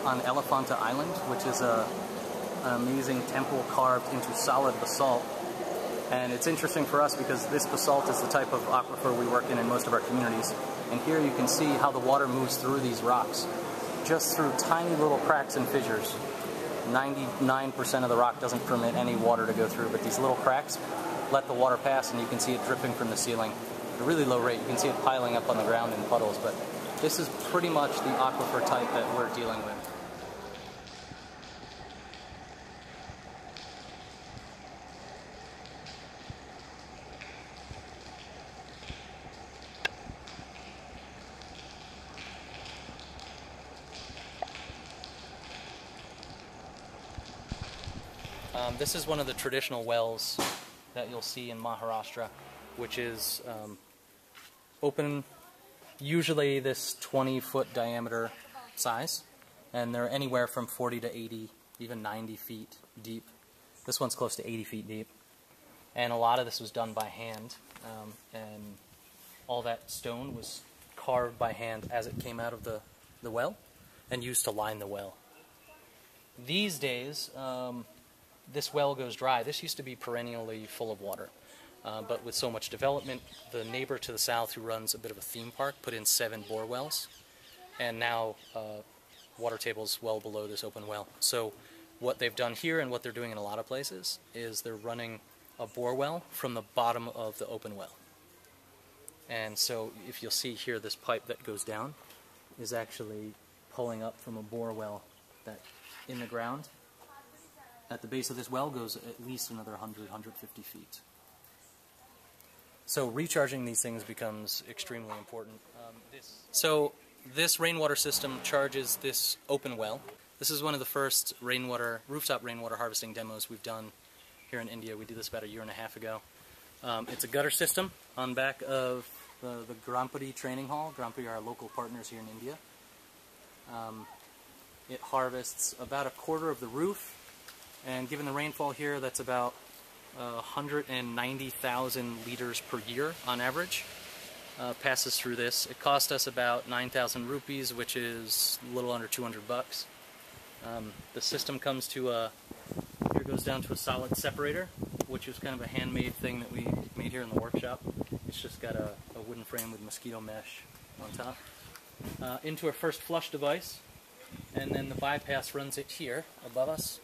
on Elephanta Island, which is an amazing temple carved into solid basalt. And it's interesting for us because this basalt is the type of aquifer we work in most of our communities. And here you can see how the water moves through these rocks, just through tiny little cracks and fissures. 99% of the rock doesn't permit any water to go through, but these little cracks let the water pass, and you can see it dripping from the ceiling at a really low rate. You can see it piling up on the ground in puddles, but this is pretty much the aquifer type that we're dealing with. This is one of the traditional wells that you'll see in Maharashtra, which is open, usually this 20-foot diameter size, and they're anywhere from 40 to 80, even 90 feet deep. This one's close to 80 feet deep, and a lot of this was done by hand, and all that stone was carved by hand as it came out of the well and used to line the well. These days, this well goes dry. This used to be perennially full of water, but with so much development, the neighbor to the south, who runs a bit of a theme park, put in 7 bore wells, and now water table's well below this open well. So what they've done here, and what they're doing in a lot of places, is they're running a bore well from the bottom of the open well. And so if you'll see here, this pipe that goes down is actually pulling up from a bore well that in the ground at the base of this well goes at least another 100, 150 feet. So recharging these things becomes extremely important. So this rainwater system charges this open well. This is one of the first rooftop rainwater harvesting demos we've done here in India. We did this about 1.5 years ago. It's a gutter system on back of the Grampari Training Hall. Grampari are our local partners here in India. It harvests about 1/4 of the roof, and given the rainfall here, that's about 190,000 liters per year on average. Passes through this. It cost us about 9,000 rupees, which is a little under 200 bucks. The system comes to here goes down to a solid separator, which is kind of a handmade thing that we made here in the workshop. It's just got a wooden frame with mosquito mesh on top. Into a first flush device, and then the bypass runs it here above us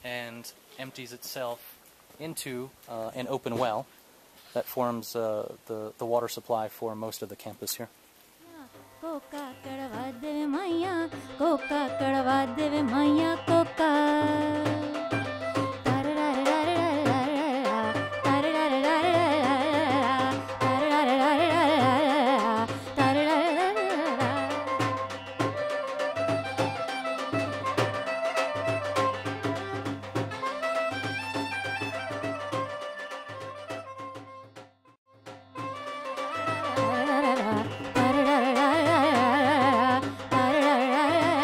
and empties itself into an open well that forms the water supply for most of the campus here. Coca kadwa deve maiya, coca kadwa deve maiya, coca.